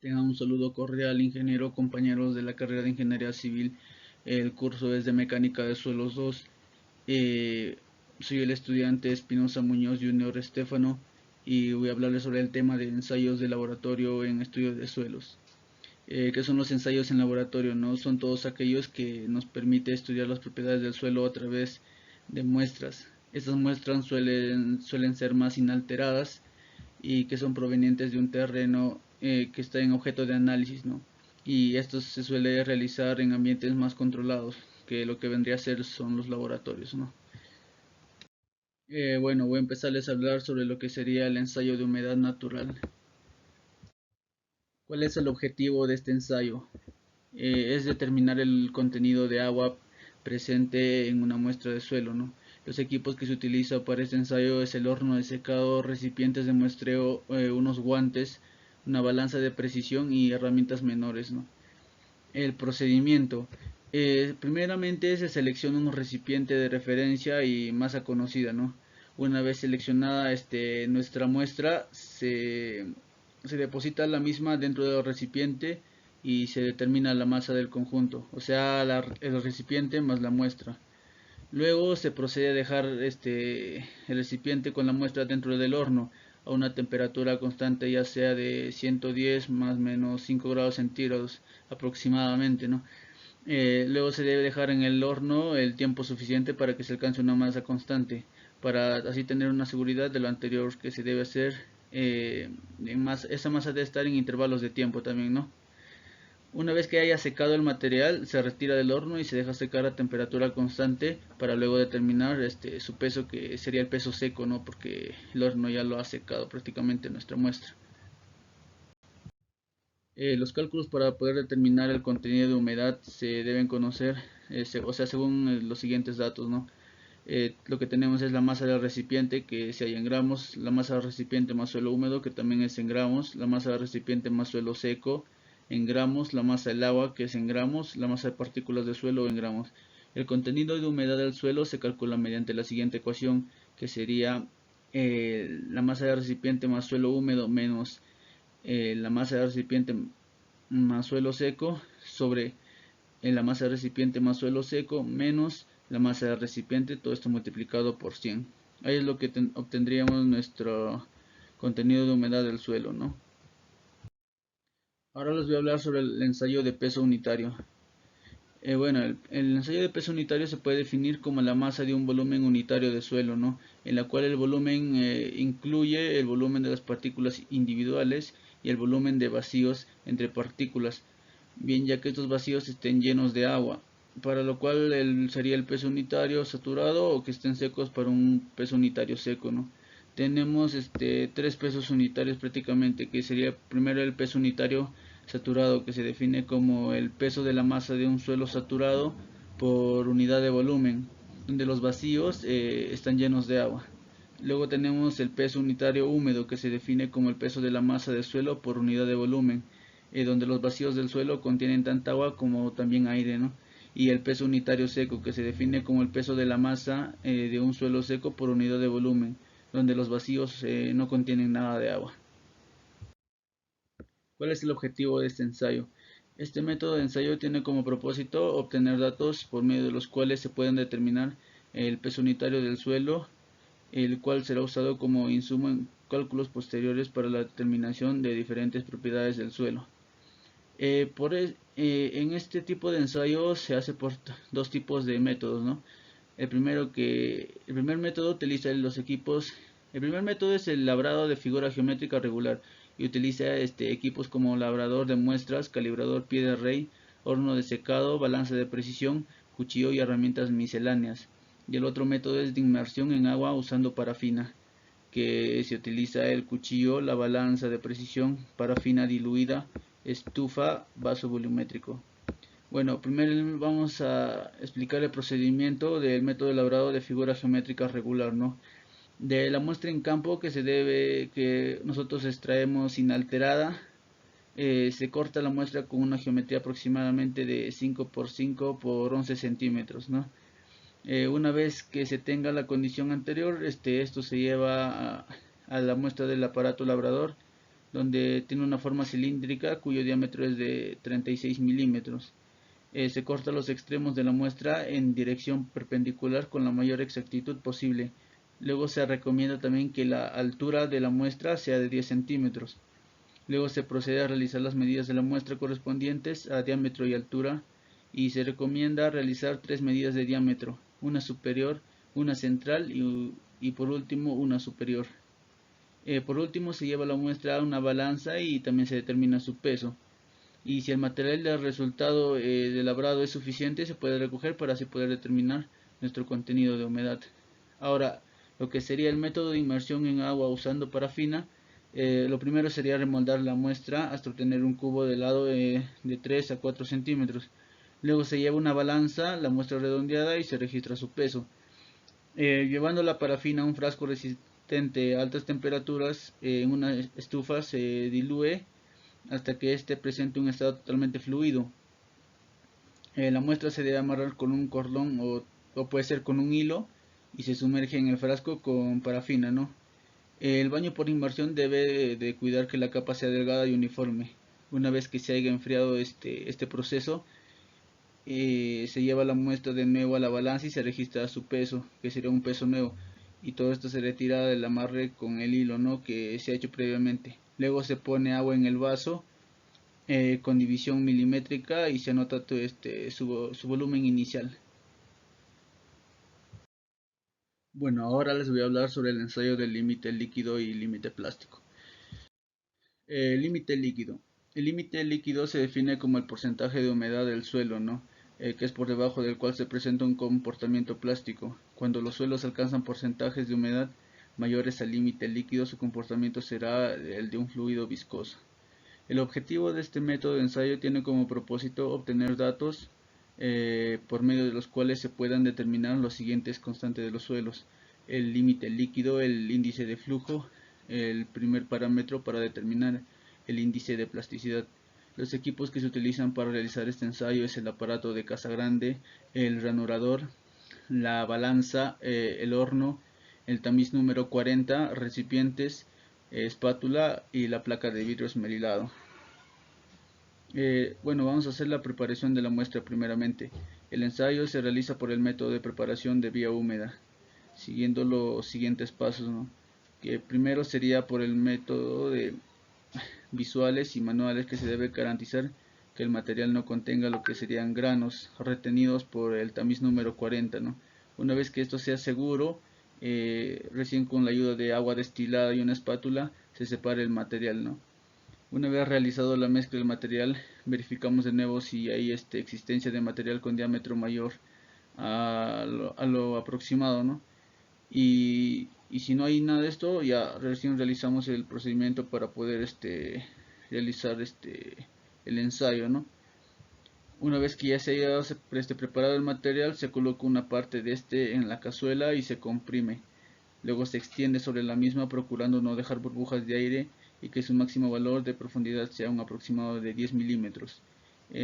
Tengan un saludo cordial, ingeniero, compañeros de la carrera de Ingeniería Civil. El curso es de Mecánica de Suelos 2. Soy el estudiante Espinosa Muñoz Junior Estefano y voy a hablarles sobre el tema de ensayos de laboratorio en estudio de suelos. ¿Qué son los ensayos en laboratorio? ¿No? Son todos aquellos que nos permite estudiar las propiedades del suelo a través de muestras. Estas muestras suelen ser más inalteradas y que son provenientes de un terreno que está en objeto de análisis, ¿no? Y esto se suele realizar en ambientes más controlados, que lo que vendría a ser son los laboratorios, ¿no? Bueno, voy a empezarles a hablar sobre lo que sería el ensayo de humedad natural. ¿Cuál es el objetivo de este ensayo? Es determinar el contenido de agua presente en una muestra de suelo, ¿no? Los equipos que se utilizan para este ensayo es el horno de secado, recipientes de muestreo, unos guantes, una balanza de precisión y herramientas menores, ¿no? El procedimiento. Primeramente se selecciona un recipiente de referencia y masa conocida, ¿no? Una vez seleccionada nuestra muestra, se deposita la misma dentro del recipiente y se determina la masa del conjunto, o sea, el recipiente más la muestra. Luego se procede a dejar el recipiente con la muestra dentro del horno a una temperatura constante, ya sea de 110 más o menos 5 grados centígrados aproximadamente, ¿no? Luego se debe dejar en el horno el tiempo suficiente para que se alcance una masa constante, para así tener una seguridad de lo anterior que se debe hacer. Esa masa debe estar en intervalos de tiempo también, ¿no? Una vez que haya secado el material, se retira del horno y se deja secar a temperatura constante para luego determinar su peso, que sería el peso seco, ¿no? Porque el horno ya lo ha secado prácticamente nuestra muestra. Los cálculos para poder determinar el contenido de humedad se deben conocer, o sea, según los siguientes datos, ¿no? Lo que tenemos es la masa del recipiente, que se halla en gramos, la masa del recipiente más suelo húmedo, que también es en gramos, la masa del recipiente más suelo seco en gramos, la masa del agua, que es en gramos, la masa de partículas de suelo en gramos. El contenido de humedad del suelo se calcula mediante la siguiente ecuación, que sería la masa del recipiente más suelo húmedo menos la masa del recipiente más suelo seco sobre la masa del recipiente más suelo seco menos la masa del recipiente, todo esto multiplicado por 100. Ahí es lo que obtendríamos nuestro contenido de humedad del suelo, ¿no? Ahora les voy a hablar sobre el ensayo de peso unitario. Bueno, el ensayo de peso unitario se puede definir como la masa de un volumen unitario de suelo, ¿no? En la cual el volumen incluye el volumen de las partículas individuales y el volumen de vacíos entre partículas, bien ya que estos vacíos estén llenos de agua, para lo cual sería el peso unitario saturado o que estén secos para un peso unitario seco, ¿no? Tenemos tres pesos unitarios prácticamente, que sería primero el peso unitario saturado, que se define como el peso de la masa de un suelo saturado por unidad de volumen, donde los vacíos están llenos de agua. Luego tenemos el peso unitario húmedo, que se define como el peso de la masa del suelo por unidad de volumen, donde los vacíos del suelo contienen tanta agua como también aire, ¿no? Y el peso unitario seco, que se define como el peso de la masa de un suelo seco por unidad de volumen, donde los vacíos no contienen nada de agua. ¿Cuál es el objetivo de este ensayo? Este método de ensayo tiene como propósito obtener datos por medio de los cuales se pueden determinar el peso unitario del suelo, el cual será usado como insumo en cálculos posteriores para la determinación de diferentes propiedades del suelo. En este tipo de ensayo se hace por dos tipos de métodos, ¿no? El primer método utiliza los equipos. El primer método es el labrado de figura geométrica regular y utiliza equipos como labrador de muestras, calibrador pie de rey, horno de secado, balanza de precisión, cuchillo y herramientas misceláneas. Y el otro método es de inmersión en agua usando parafina, que se utiliza el cuchillo, la balanza de precisión, parafina diluida, estufa, vaso volumétrico. Bueno, primero vamos a explicar el procedimiento del método elaborado de figura geométrica regular, ¿no? De la muestra en campo que nosotros extraemos inalterada, se corta la muestra con una geometría aproximadamente de 5 por 5 por 11 centímetros, ¿no? Una vez que se tenga la condición anterior, esto se lleva a la muestra del aparato labrador donde tiene una forma cilíndrica cuyo diámetro es de 36 milímetros. Se corta los extremos de la muestra en dirección perpendicular con la mayor exactitud posible. Luego se recomienda también que la altura de la muestra sea de 10 centímetros. Luego se procede a realizar las medidas de la muestra correspondientes a diámetro y altura, y se recomienda realizar 3 medidas de diámetro, una superior, una central y por último una superior. Por último se lleva la muestra a una balanza y también se determina su peso. Y si el material del resultado de labrado es suficiente, se puede recoger para así poder determinar nuestro contenido de humedad. Ahora, lo que sería el método de inmersión en agua usando parafina, lo primero sería remoldar la muestra hasta obtener un cubo de helado de 3 a 4 centímetros. Luego se lleva una balanza, la muestra redondeada y se registra su peso. Llevando la parafina a un frasco resistente a altas temperaturas, en una estufa se diluye hasta que éste presente un estado totalmente fluido. La muestra se debe amarrar con un cordón o puede ser con un hilo y se sumerge en el frasco con parafina, ¿no? El baño por inmersión debe de cuidar que la capa sea delgada y uniforme. Una vez que se haya enfriado este proceso, se lleva la muestra de nuevo a la balanza y se registra su peso, que sería un peso nuevo. Y todo esto se retira del amarre con el hilo, ¿no?, que se ha hecho previamente. Luego se pone agua en el vaso con división milimétrica y se anota su volumen inicial. Bueno, ahora les voy a hablar sobre el ensayo del límite líquido y límite plástico. Límite líquido. El límite líquido se define como el porcentaje de humedad del suelo, ¿no? Que es por debajo del cual se presenta un comportamiento plástico. Cuando los suelos alcanzan porcentajes de humedad mayores al límite líquido, su comportamiento será el de un fluido viscoso. El objetivo de este método de ensayo tiene como propósito obtener datos por medio de los cuales se puedan determinar los siguientes constantes de los suelos: el límite líquido, el índice de flujo, el primer parámetro para determinar el índice de plasticidad. Los equipos que se utilizan para realizar este ensayo es el aparato de Casagrande, el ranurador, la balanza, el horno, el tamiz número 40, recipientes, espátula y la placa de vidrio esmerilado. Bueno, vamos a hacer la preparación de la muestra primeramente. El ensayo se realiza por el método de preparación de vía húmeda, siguiendo los siguientes pasos, ¿no? Que primero sería por el método de visuales y manuales, que se debe garantizar que el material no contenga lo que serían granos retenidos por el tamiz número 40, ¿no? Una vez que esto sea seguro, recién con la ayuda de agua destilada y una espátula se separa el material, ¿no? Una vez realizado la mezcla del material, verificamos de nuevo si hay existencia de material con diámetro mayor a lo aproximado, ¿no? Y si no hay nada de esto, ya recién realizamos el procedimiento para poder realizar el ensayo, ¿no? Una vez que ya se haya preparado el material, se coloca una parte de en la cazuela y se comprime. Luego se extiende sobre la misma procurando no dejar burbujas de aire y que su máximo valor de profundidad sea un aproximado de 10 milímetros.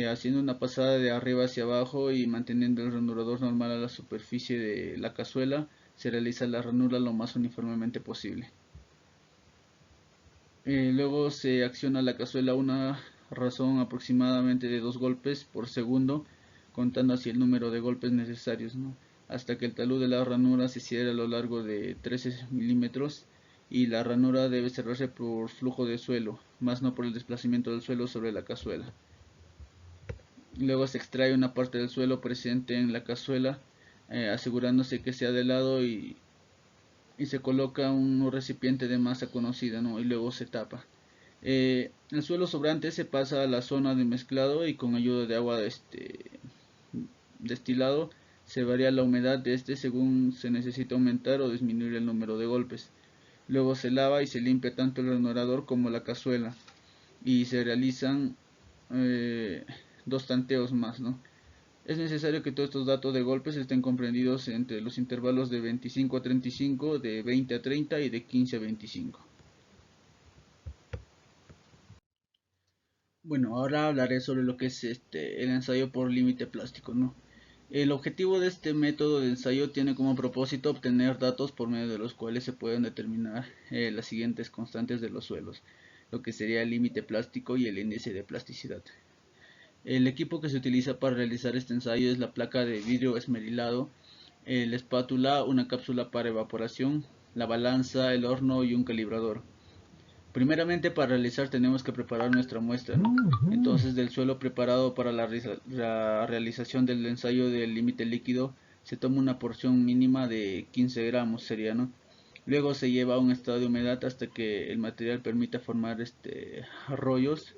Haciendo una pasada de arriba hacia abajo y manteniendo el ranurador normal a la superficie de la cazuela, se realiza la ranura lo más uniformemente posible. Luego se acciona la cazuela a una razón aproximadamente de 2 golpes por segundo, contando así el número de golpes necesarios, ¿no?, hasta que el talud de la ranura se cierre a lo largo de 13 milímetros, y la ranura debe cerrarse por flujo de suelo, más no por el desplazamiento del suelo sobre la cazuela. Luego se extrae una parte del suelo presente en la cazuela, asegurándose que sea de lado, y se coloca un recipiente de masa conocida, ¿no?, y luego se tapa. El suelo sobrante se pasa a la zona de mezclado y con ayuda de agua destilado se varía la humedad de según se necesita aumentar o disminuir el número de golpes. Luego se lava y se limpia tanto el ranurador como la cazuela y se realizan 2 tanteos más, ¿no? Es necesario que todos estos datos de golpes estén comprendidos entre los intervalos de 25 a 35, de 20 a 30 y de 15 a 25. Bueno, ahora hablaré sobre lo que es el ensayo por límite plástico, ¿no? El objetivo de este método de ensayo tiene como propósito obtener datos por medio de los cuales se pueden determinar las siguientes constantes de los suelos. lo que sería el límite plástico y el índice de plasticidad. El equipo que se utiliza para realizar este ensayo es la placa de vidrio esmerilado, la espátula, una cápsula para evaporación, la balanza, el horno y un calibrador. Primeramente, para realizar tenemos que preparar nuestra muestra, ¿no? Entonces, del suelo preparado para la realización del ensayo del límite líquido se toma una porción mínima de 15 gramos, sería, ¿no? Luego se lleva a un estado de humedad hasta que el material permita formar rollos,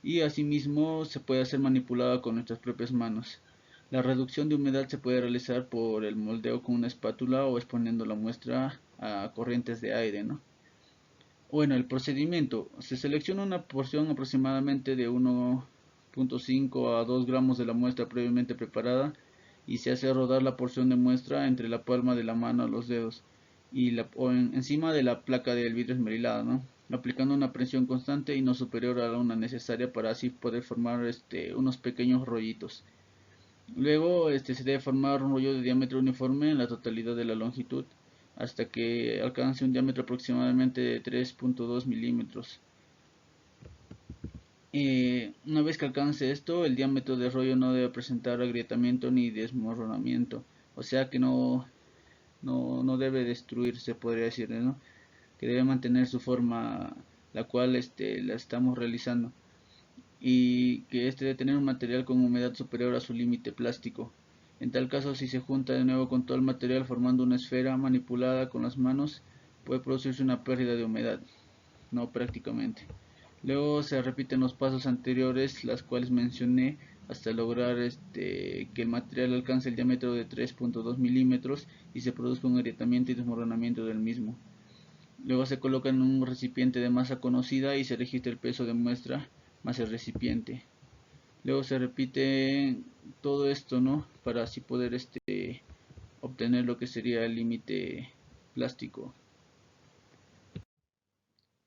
y asimismo se puede hacer manipulada con nuestras propias manos. La reducción de humedad se puede realizar por el moldeo con una espátula o exponiendo la muestra a corrientes de aire, ¿no? Bueno, el procedimiento: se selecciona una porción aproximadamente de 1.5 a 2 gramos de la muestra previamente preparada y se hace rodar la porción de muestra entre la palma de la mano a los dedos y encima de la placa del vidrio esmerilado, ¿no? Aplicando una presión constante y no superior a una necesaria para así poder formar unos pequeños rollitos. Luego se debe formar un rollo de diámetro uniforme en la totalidad de la longitud hasta que alcance un diámetro aproximadamente de 3.2 milímetros. Una vez que alcance esto, el diámetro del rollo no debe presentar agrietamiento ni desmoronamiento, o sea que no debe destruirse, podría decir, ¿no? Que debe mantener su forma, la cual la estamos realizando, y que debe tener un material con humedad superior a su límite plástico. En tal caso, si se junta de nuevo con todo el material formando una esfera manipulada con las manos, puede producirse una pérdida de humedad, no prácticamente. Luego se repiten los pasos anteriores, las cuales mencioné, hasta lograr que el material alcance el diámetro de 3.2 milímetros y se produzca un agrietamiento y desmoronamiento del mismo. Luego se coloca en un recipiente de masa conocida y se registra el peso de muestra más el recipiente. Luego se repite todo esto, ¿no? Para así poder obtener lo que sería el límite plástico.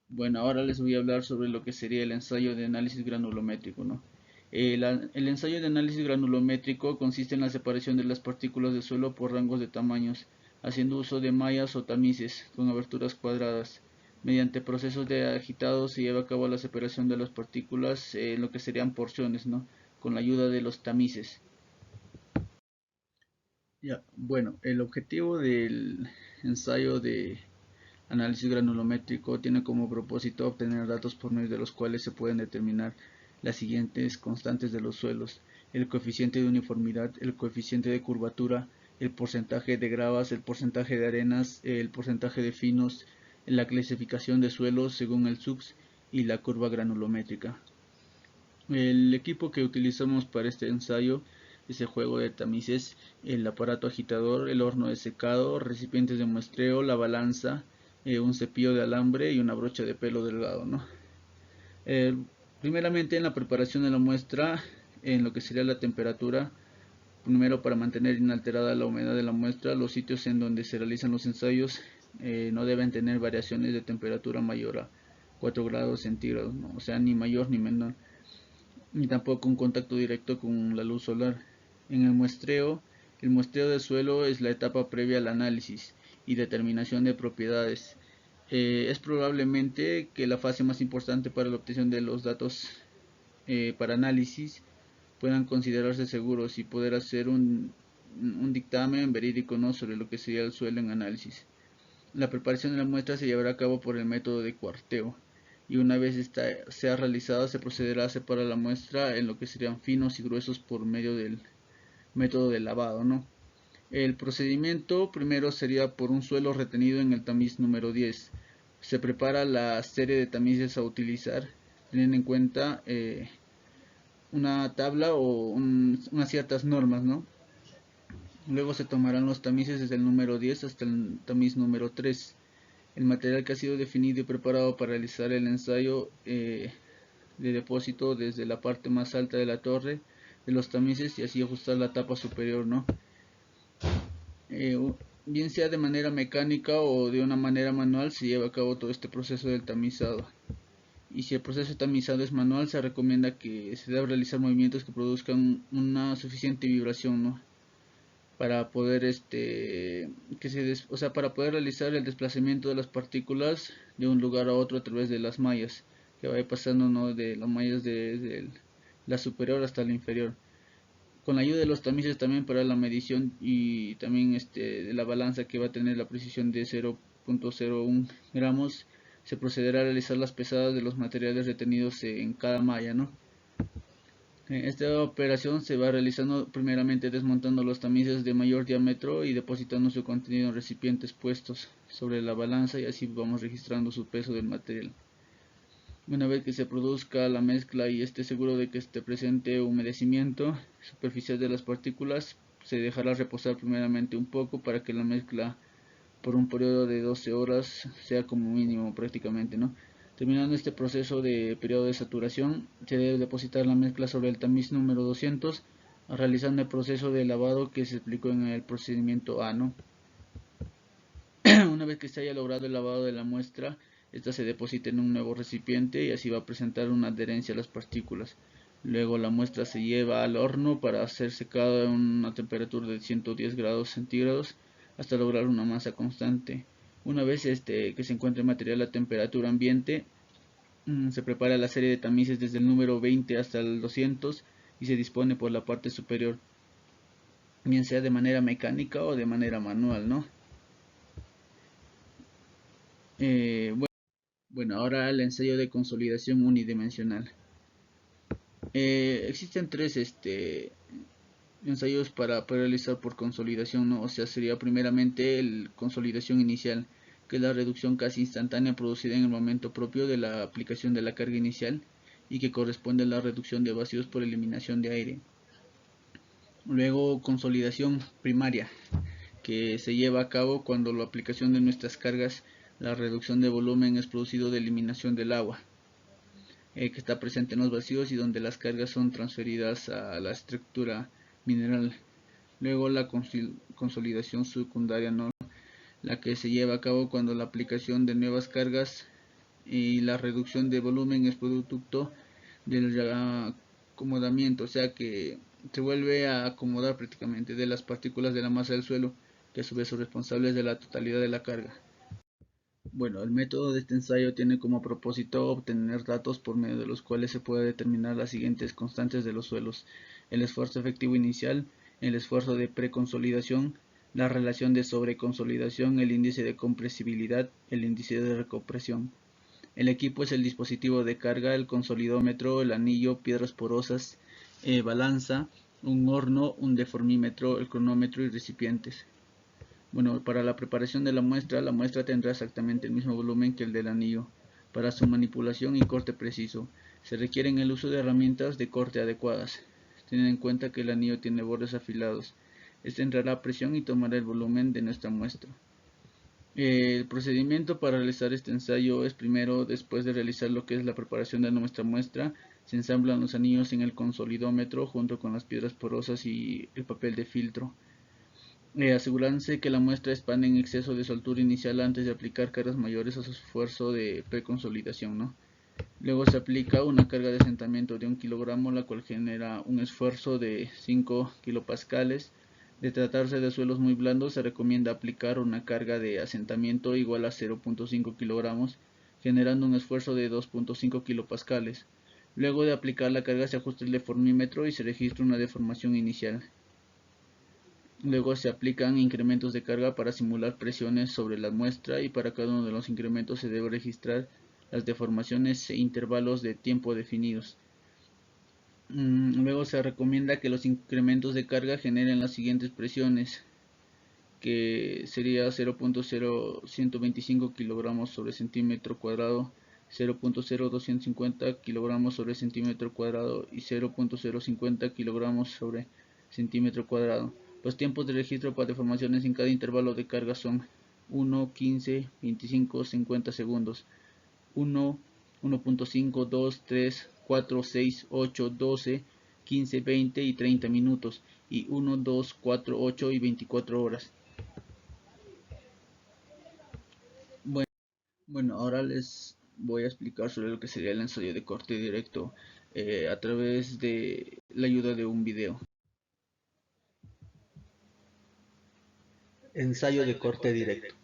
Bueno, ahora les voy a hablar sobre lo que sería el ensayo de análisis granulométrico, ¿no? El ensayo de análisis granulométrico consiste en la separación de las partículas de suelo por rangos de tamaños, haciendo uso de mallas o tamices con aberturas cuadradas. Mediante procesos de agitado se lleva a cabo la separación de las partículas en lo que serían porciones, ¿no? Con la ayuda de los tamices. Ya, bueno, el objetivo del ensayo de análisis granulométrico tiene como propósito obtener datos por medio de los cuales se pueden determinar las siguientes constantes de los suelos: el coeficiente de uniformidad, el coeficiente de curvatura, el porcentaje de gravas, el porcentaje de arenas, el porcentaje de finos, la clasificación de suelos según el SUX y la curva granulométrica. El equipo que utilizamos para este ensayo es el juego de tamices, el aparato agitador, el horno de secado, recipientes de muestreo, la balanza, un cepillo de alambre y una brocha de pelo delgado, ¿no? Eh, Primeramente, en la preparación de la muestra, en lo que sería la temperatura, primero, para mantener inalterada la humedad de la muestra, los sitios en donde se realizan los ensayos no deben tener variaciones de temperatura mayor a 4 grados centígrados, ¿no? O sea, ni mayor ni menor, ni tampoco un contacto directo con la luz solar. En el muestreo del suelo es la etapa previa al análisis y determinación de propiedades. Es probablemente que la fase más importante para la obtención de los datos para análisis puedan considerarse seguros y poder hacer un dictamen verídico, ¿no?, sobre lo que sería el suelo en análisis. La preparación de la muestra se llevará a cabo por el método de cuarteo, y una vez esta sea realizada se procederá a separar la muestra en lo que serían finos y gruesos por medio del método de lavado, ¿no? El procedimiento primero sería por un suelo retenido en el tamiz número 10. Se prepara la serie de tamices a utilizar, teniendo en cuenta una tabla o unas ciertas normas, ¿no? Luego se tomarán los tamices desde el número 10 hasta el tamiz número 3. El material que ha sido definido y preparado para realizar el ensayo de depósito desde la parte más alta de la torre de los tamices y así ajustar la tapa superior, ¿no? Eh, Bien sea de manera mecánica o de una manera manual, se lleva a cabo todo este proceso del tamizado. Y si el proceso de tamizado es manual, se recomienda que se debe realizar movimientos que produzcan una suficiente vibración, ¿no?, para poder para poder realizar el desplazamiento de las partículas de un lugar a otro a través de las mallas. que vaya pasando, ¿no?, de las mallas de la superior hasta la inferior, con la ayuda de los tamices también para la medición y también de la balanza, que va a tener la precisión de 0.01 gramos. Se procederá a realizar las pesadas de los materiales retenidos en cada malla, ¿no? Esta operación se va realizando primeramente desmontando los tamices de mayor diámetro y depositando su contenido en recipientes puestos sobre la balanza, y así vamos registrando su peso del material. Una vez que se produzca la mezcla y esté seguro de que esté presente humedecimiento superficial de las partículas, se dejará reposar primeramente un poco para que la mezcla por un periodo de 12 horas sea como mínimo prácticamente, ¿no? Terminando este proceso de periodo de saturación, se debe depositar la mezcla sobre el tamiz número 200, realizando el proceso de lavado que se explicó en el procedimiento A, ¿no? Una vez que se haya logrado el lavado de la muestra, esta se deposita en un nuevo recipiente y así va a presentar una adherencia a las partículas. Luego la muestra se lleva al horno para ser secada a una temperatura de 110 grados centígrados hasta lograr una masa constante. Una vez que se encuentre el material a temperatura ambiente, se prepara la serie de tamices desde el número 20 hasta el 200 y se dispone por la parte superior, bien sea de manera mecánica o de manera manual, ¿no? Bueno, ahora el ensayo de consolidación unidimensional. Existen tres ensayos para realizar por consolidación, ¿no? O sea, sería primeramente el consolidación inicial, que es la reducción casi instantánea producida en el momento propio de la aplicación de la carga inicial y que corresponde a la reducción de vacíos por eliminación de aire. Luego, consolidación primaria, que se lleva a cabo cuando la aplicación de nuestras cargas, la reducción de volumen es producido de eliminación del agua, que está presente en los vacíos y donde las cargas son transferidas a la estructura mineral. Luego la consolidación secundaria, ¿no?, la que se lleva a cabo cuando la aplicación de nuevas cargas y la reducción de volumen es producto del acomodamiento, o sea que se vuelve a acomodar prácticamente de las partículas de la masa del suelo, que a su vez son responsables de la totalidad de la carga. Bueno, el método de este ensayo tiene como propósito obtener datos por medio de los cuales se puede determinar las siguientes constantes de los suelos: el esfuerzo efectivo inicial, el esfuerzo de preconsolidación, la relación de sobreconsolidación, el índice de compresibilidad, el índice de recompresión. El equipo es el dispositivo de carga, el consolidómetro, el anillo, piedras porosas, balanza, un horno, un deformímetro, el cronómetro y recipientes. Bueno, para la preparación de la muestra tendrá exactamente el mismo volumen que el del anillo. Para su manipulación y corte preciso, se requieren el uso de herramientas de corte adecuadas. Teniendo en cuenta que el anillo tiene bordes afilados, este entrará a presión y tomará el volumen de nuestra muestra. El procedimiento para realizar este ensayo es: primero, después de realizar lo que es la preparación de nuestra muestra, se ensamblan los anillos en el consolidómetro junto con las piedras porosas y el papel de filtro, asegurándose que la muestra expande en exceso de su altura inicial antes de aplicar cargas mayores a su esfuerzo de preconsolidación, ¿no? Luego se aplica una carga de asentamiento de 1 kilogramo, la cual genera un esfuerzo de 5 kilopascales. De tratarse de suelos muy blandos, se recomienda aplicar una carga de asentamiento igual a 0.5 kilogramos, generando un esfuerzo de 2.5 kilopascales. Luego de aplicar la carga se ajusta el deformímetro y se registra una deformación inicial. Luego se aplican incrementos de carga para simular presiones sobre la muestra, y para cada uno de los incrementos se debe registrar las deformaciones e intervalos de tiempo definidos. Luego se recomienda que los incrementos de carga generen las siguientes presiones, que sería 0.0125 kilogramos sobre centímetro cuadrado, 0.0250 kilogramos sobre centímetro cuadrado y 0.050 kilogramos sobre centímetro cuadrado. Los tiempos de registro para deformaciones en cada intervalo de carga son 1, 15, 25, 50 segundos, 1, 1.5, 2, 3, 4, 6, 8, 12, 15, 20 y 30 minutos, y 1, 2, 4, 8 y 24 horas. Bueno, ahora les voy a explicar sobre lo que sería el ensayo de corte directo a través de la ayuda de un video. Ensayo de corte directo.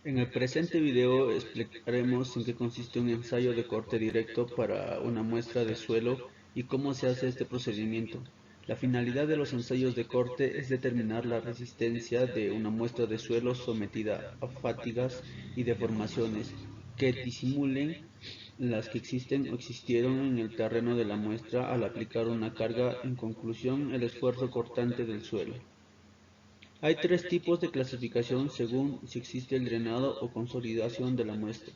En el presente video explicaremos en qué consiste un ensayo de corte directo para una muestra de suelo y cómo se hace este procedimiento. La finalidad de los ensayos de corte es determinar la resistencia de una muestra de suelo sometida a fatigas y deformaciones que disimulen las que existen o existieron en el terreno de la muestra al aplicar una carga, en conclusión, el esfuerzo cortante del suelo. Hay tres tipos de clasificación según si existe el drenado o consolidación de la muestra.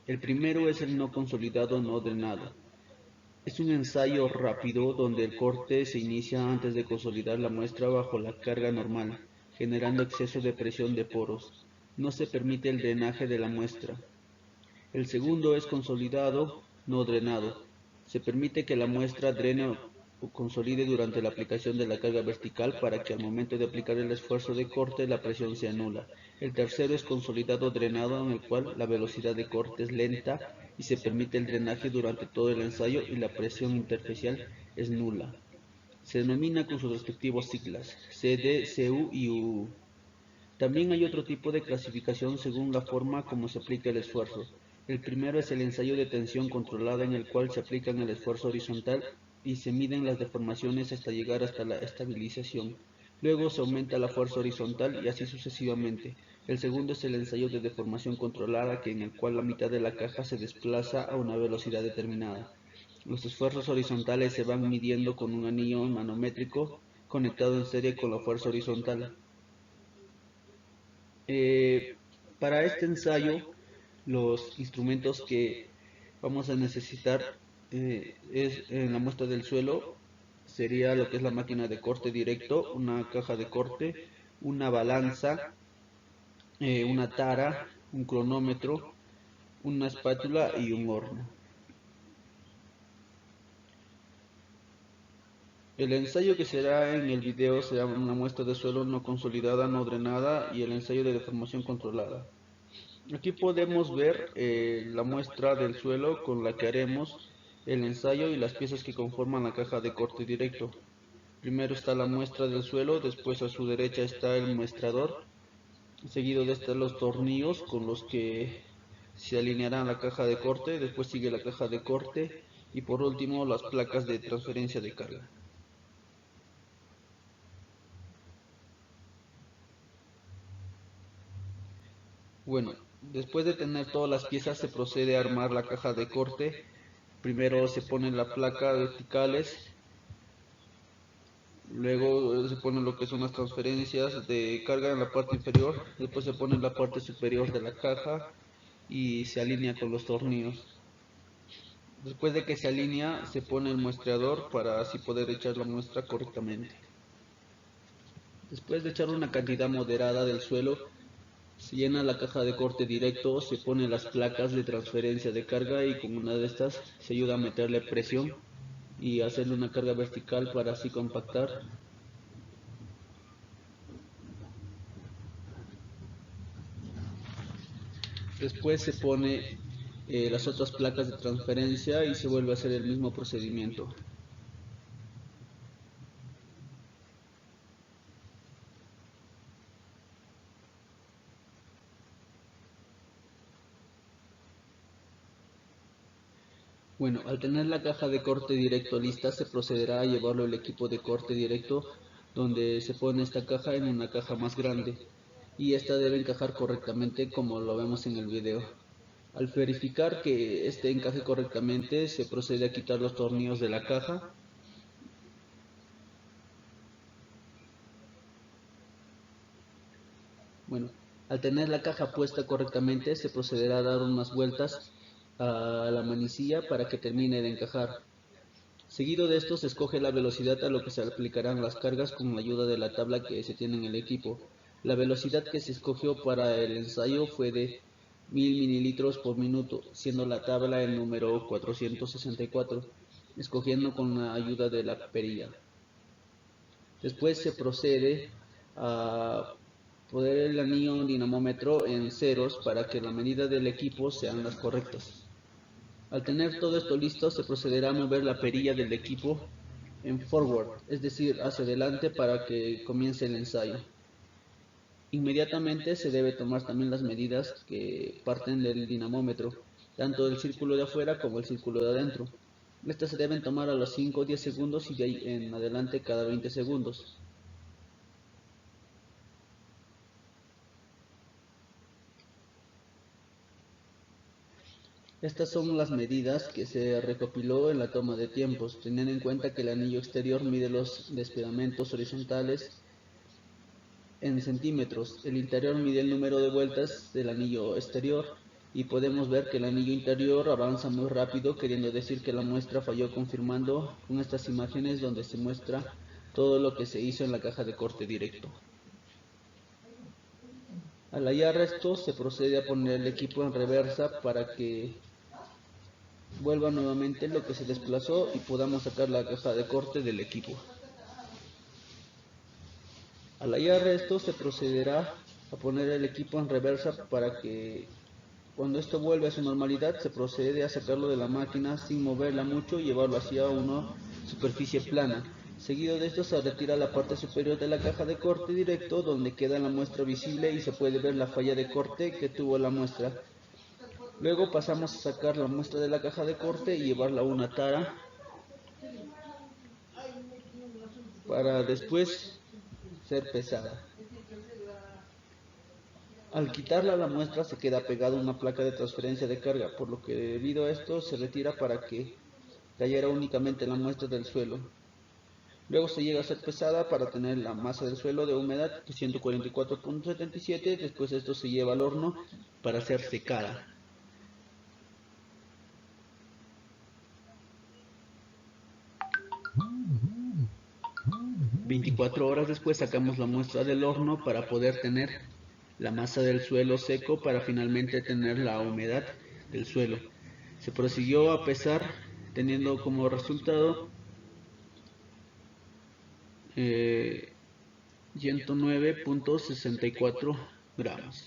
El primero es el no consolidado no drenado. Es un ensayo rápido donde el corte se inicia antes de consolidar la muestra bajo la carga normal, generando exceso de presión de poros. No se permite el drenaje de la muestra. El segundo es consolidado no drenado. Se permite que la muestra drene o consolide durante la aplicación de la carga vertical para que al momento de aplicar el esfuerzo de corte la presión sea nula. El tercero es consolidado drenado, en el cual la velocidad de corte es lenta y se permite el drenaje durante todo el ensayo y la presión interfacial es nula. Se denomina con sus respectivos siglas CD, CU y UU. También hay otro tipo de clasificación según la forma como se aplica el esfuerzo. El primero es el ensayo de tensión controlada, en el cual se aplica el esfuerzo horizontal y se miden las deformaciones hasta llegar hasta la estabilización. Luego se aumenta la fuerza horizontal y así sucesivamente. El segundo es el ensayo de deformación controlada, en el cual la mitad de la caja se desplaza a una velocidad determinada. Los esfuerzos horizontales se van midiendo con un anillo manométrico conectado en serie con la fuerza horizontal. Eh, para este ensayo, los instrumentos que vamos a necesitar es en la muestra del suelo, sería lo que es la máquina de corte directo, una caja de corte, una balanza, una tara, un cronómetro, una espátula y un horno. El ensayo que será en el video será una muestra de suelo no consolidada, no drenada, y el ensayo de deformación controlada. Aquí podemos ver la muestra del suelo con la que haremos el ensayo y las piezas que conforman la caja de corte directo. Primero está la muestra del suelo, después a su derecha está el muestrador, seguido de están los tornillos con los que se alineará la caja de corte, después sigue la caja de corte y por último las placas de transferencia de carga. Bueno, después de tener todas las piezas se procede a armar la caja de corte. Primero se ponen las placas verticales, luego se ponen lo que son las transferencias de carga en la parte inferior, después se pone en la parte superior de la caja y se alinea con los tornillos. Después de que se alinea, se pone el muestreador para así poder echar la muestra correctamente. Después de echar una cantidad moderada del suelo, se llena la caja de corte directo, se ponen las placas de transferencia de carga y con una de estas se ayuda a meterle presión y hacerle una carga vertical para así compactar. Después se pone las otras placas de transferencia y se vuelve a hacer el mismo procedimiento. Bueno, al tener la caja de corte directo lista, se procederá a llevarlo al equipo de corte directo, donde se pone esta caja en una caja más grande y esta debe encajar correctamente como lo vemos en el video. Al verificar que este encaje correctamente, se procede a quitar los tornillos de la caja. Bueno, al tener la caja puesta correctamente, se procederá a dar unas vueltas a la manecilla para que termine de encajar. Seguido de esto, se escoge la velocidad a lo que se aplicarán las cargas con la ayuda de la tabla que se tiene en el equipo. La velocidad que se escogió para el ensayo fue de 1000 mililitros por minuto, siendo la tabla el número 464, escogiendo con la ayuda de la perilla. Después se procede a poner el anillo dinamómetro en ceros para que la medida del equipo sean las correctas. Al tener todo esto listo, se procederá a mover la perilla del equipo en forward, es decir, hacia adelante para que comience el ensayo. Inmediatamente se debe tomar también las medidas que parten del dinamómetro, tanto del círculo de afuera como el círculo de adentro. Estas se deben tomar a los 5 o 10 segundos y de ahí en adelante cada 20 segundos. Estas son las medidas que se recopiló en la toma de tiempos, teniendo en cuenta que el anillo exterior mide los despegamentos horizontales en centímetros, el interior mide el número de vueltas del anillo exterior y podemos ver que el anillo interior avanza muy rápido, queriendo decir que la muestra falló, confirmando con estas imágenes donde se muestra todo lo que se hizo en la caja de corte directo. Al hallar esto, se procede a poner el equipo en reversa para que vuelva nuevamente lo que se desplazó y podamos sacar la caja de corte del equipo. Al hallar esto, se procederá a poner el equipo en reversa para que cuando esto vuelve a su normalidad se procede a sacarlo de la máquina sin moverla mucho y llevarlo hacia una superficie plana. Seguido de esto se retira la parte superior de la caja de corte directo donde queda la muestra visible y se puede ver la falla de corte que tuvo la muestra. Luego pasamos a sacar la muestra de la caja de corte y llevarla a una tara para después ser pesada. Al quitarla la muestra se queda pegada una placa de transferencia de carga, por lo que debido a esto se retira para que cayera únicamente la muestra del suelo. Luego se llega a ser pesada para tener la masa del suelo de humedad de 144.77, después esto se lleva al horno para ser secada. ...24 horas después sacamos la muestra del horno para poder tener la masa del suelo seco para finalmente tener la humedad del suelo. Se prosiguió a pesar teniendo como resultado 109.64 gramos.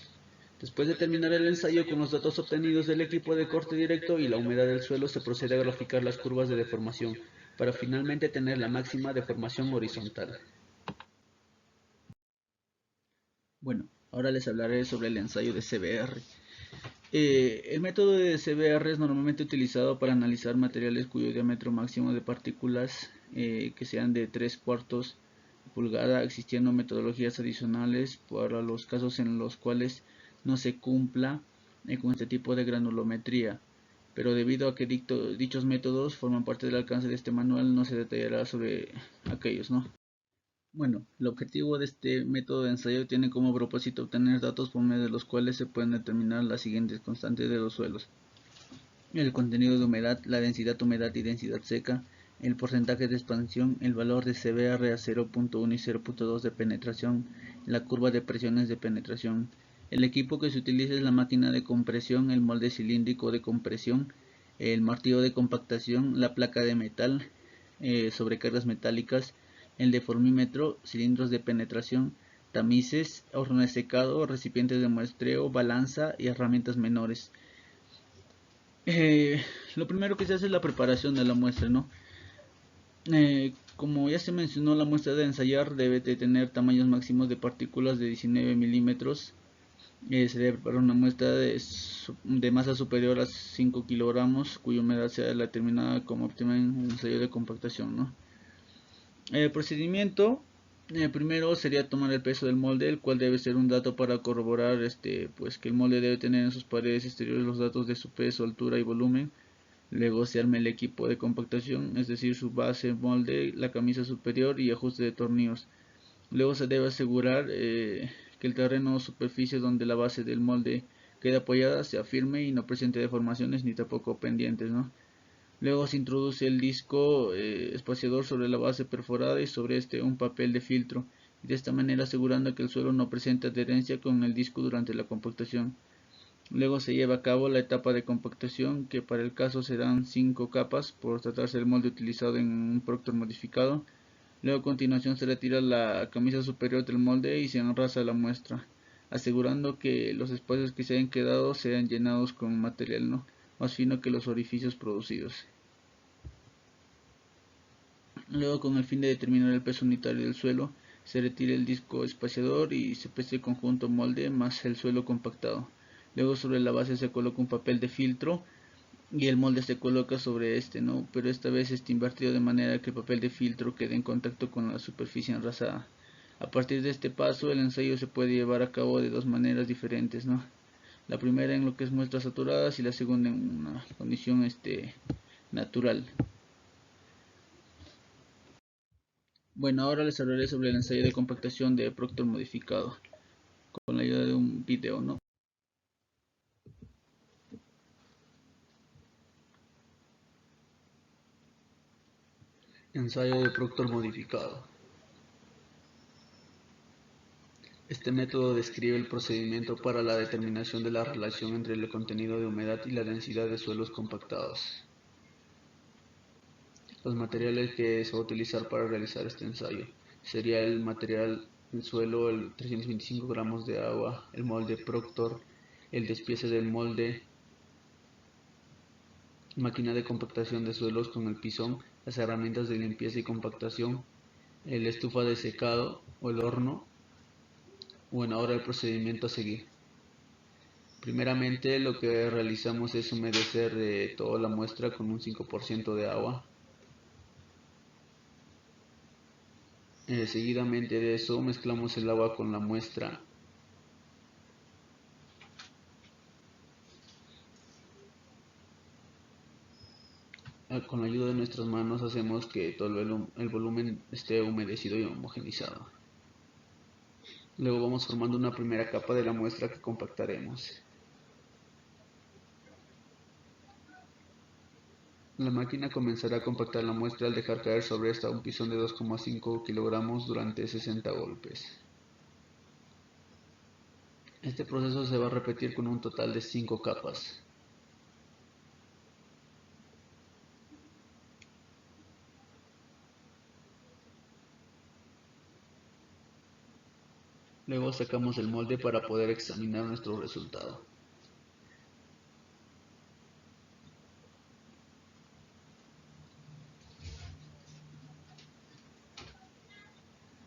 Después de terminar el ensayo con los datos obtenidos del equipo de corte directo y la humedad del suelo, se procede a graficar las curvas de deformación para finalmente tener la máxima deformación horizontal. Bueno, ahora les hablaré sobre el ensayo de CBR. El método de CBR es normalmente utilizado para analizar materiales cuyo diámetro máximo de partículas que sean de 3/4 pulgada, existiendo metodologías adicionales para los casos en los cuales no se cumpla con este tipo de granulometría, pero debido a que dichos métodos forman parte del alcance de este manual, no se detallará sobre aquellos, ¿no? Bueno, el objetivo de este método de ensayo tiene como propósito obtener datos por medio de los cuales se pueden determinar las siguientes constantes de los suelos: el contenido de humedad, la densidad humedad y densidad seca, el porcentaje de expansión, el valor de CBR a 0.1 y 0.2 de penetración, la curva de presiones de penetración. El equipo que se utiliza es la máquina de compresión, el molde cilíndrico de compresión, el martillo de compactación, la placa de metal, sobrecargas metálicas, el deformímetro, cilindros de penetración, tamices, horno de secado, recipientes de muestreo, balanza y herramientas menores. Lo primero que se hace es la preparación de la muestra, ¿no? Como ya se mencionó, la muestra de ensayar debe de tener tamaños máximos de partículas de 19 milímetros. Se debe preparar una muestra de masa superior a 5 kilogramos, cuya humedad sea determinada como óptima en un ensayo de compactación, ¿no? El procedimiento primero sería tomar el peso del molde, el cual debe ser un dato para corroborar pues que el molde debe tener en sus paredes exteriores los datos de su peso, altura y volumen. Luego se arma el equipo de compactación, es decir, su base, molde, la camisa superior y ajuste de tornillos. Luego se debe asegurar que el terreno o superficie donde la base del molde quede apoyada sea firme y no presente deformaciones ni tampoco pendientes, ¿no? Luego se introduce el disco espaciador sobre la base perforada y sobre este un papel de filtro, de esta manera asegurando que el suelo no presente adherencia con el disco durante la compactación. Luego se lleva a cabo la etapa de compactación, que para el caso serán 5 capas por tratarse del molde utilizado en un Proctor modificado. Luego a continuación se retira la camisa superior del molde y se enrasa la muestra, asegurando que los espacios que se hayan quedado sean llenados con material, ¿no?, más fino que los orificios producidos. Luego, con el fin de determinar el peso unitario del suelo, Se retira el disco espaciador y se pese el conjunto molde más el suelo compactado. Luego sobre la base se coloca un papel de filtro y el molde se coloca sobre este, ¿no? Pero esta vez está invertido de manera que el papel de filtro quede en contacto con la superficie enrasada. A partir de este paso, el ensayo se puede llevar a cabo de dos maneras diferentes, ¿no? La primera en lo que es muestras saturadas y la segunda en una condición natural. Bueno, ahora les hablaré sobre el ensayo de compactación de Proctor modificado con la ayuda de un video, ¿no? Ensayo de Proctor modificado. Este método describe el procedimiento para la determinación de la relación entre el contenido de humedad y la densidad de suelos compactados. Los materiales que se va a utilizar para realizar este ensayo sería el material del suelo, el 325 gramos de agua, el molde Proctor, el despiece del molde, máquina de compactación de suelos con el pisón, las herramientas de limpieza y compactación, el estufa de secado o el horno. Bueno, ahora el procedimiento a seguir. Primeramente lo que realizamos es humedecer toda la muestra con un 5% de agua. Seguidamente de eso mezclamos el agua con la muestra. Con la ayuda de nuestras manos hacemos que todo el volumen esté humedecido y homogenizado. Luego vamos formando una primera capa de la muestra que compactaremos. La máquina comenzará a compactar la muestra al dejar caer sobre esta un pisón de 2,5 kilogramos durante 60 golpes. Este proceso se va a repetir con un total de 5 capas. Luego sacamos el molde para poder examinar nuestro resultado.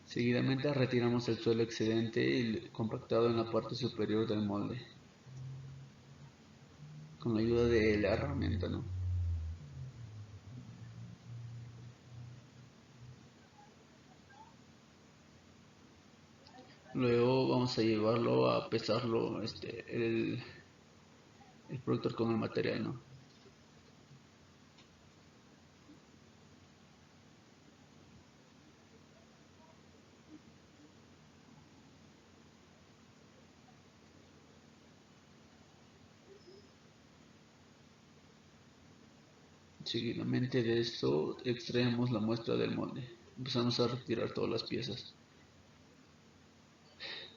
Seguidamente retiramos el suelo excedente y compactado en la parte superior del molde, con la ayuda de la herramienta, ¿no? Luego vamos a llevarlo a pesarlo, el productor con el material, ¿no? Seguidamente de esto extraemos la muestra del molde. Empezamos a retirar todas las piezas.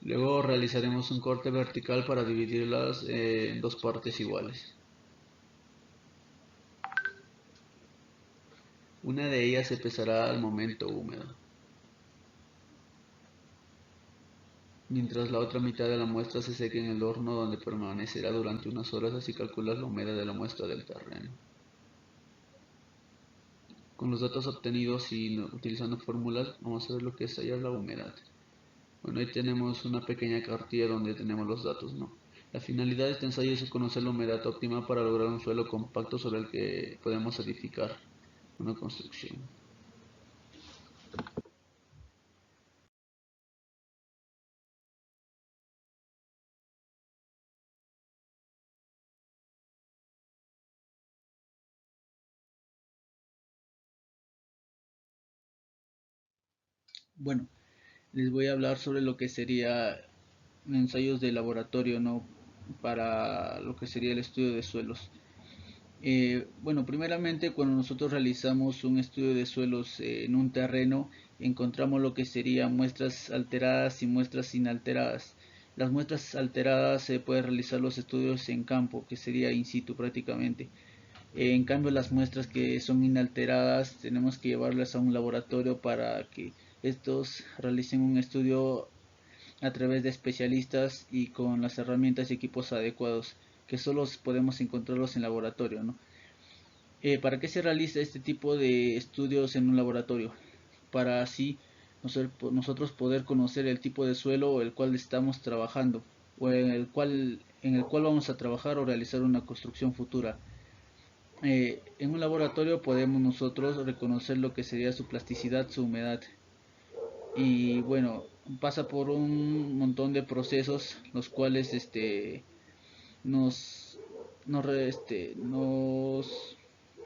Luego realizaremos un corte vertical para dividirlas en dos partes iguales. Una de ellas se pesará al momento húmedo, mientras la otra mitad de la muestra se seque en el horno donde permanecerá durante unas horas, así calculas la humedad de la muestra del terreno. Con los datos obtenidos y utilizando fórmulas, vamos a ver lo que es hallar la humedad. Bueno, ahí tenemos una pequeña cartilla donde tenemos los datos, ¿no? La finalidad de este ensayo es conocer la humedad óptima para lograr un suelo compacto sobre el que podemos edificar una construcción. Bueno, les voy a hablar sobre lo que sería ensayos de laboratorio, ¿no? Para lo que sería el estudio de suelos. Bueno, primeramente cuando nosotros realizamos un estudio de suelos en un terreno, encontramos lo que serían muestras alteradas y muestras inalteradas. Las muestras alteradas se puede realizar los estudios en campo, que sería in situ prácticamente. En cambio, las muestras que son inalteradas tenemos que llevarlas a un laboratorio para que estos realicen un estudio a través de especialistas y con las herramientas y equipos adecuados, que solo podemos encontrarlos en laboratorio, ¿no? ¿Para qué se realiza este tipo de estudios en un laboratorio? Para así nosotros poder conocer el tipo de suelo el cual estamos trabajando o en el cual vamos a trabajar o realizar una construcción futura. En un laboratorio podemos nosotros reconocer lo que sería su plasticidad, su humedad, y bueno, pasa por un montón de procesos los cuales nos nos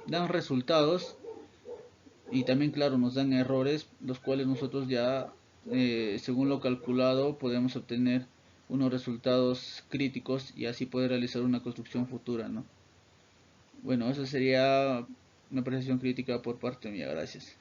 dan resultados, y también claro nos dan errores los cuales nosotros ya, según lo calculado, podemos obtener unos resultados críticos y así poder realizar una construcción futura, ¿no? Bueno, eso sería una apreciación crítica por parte mía. Gracias.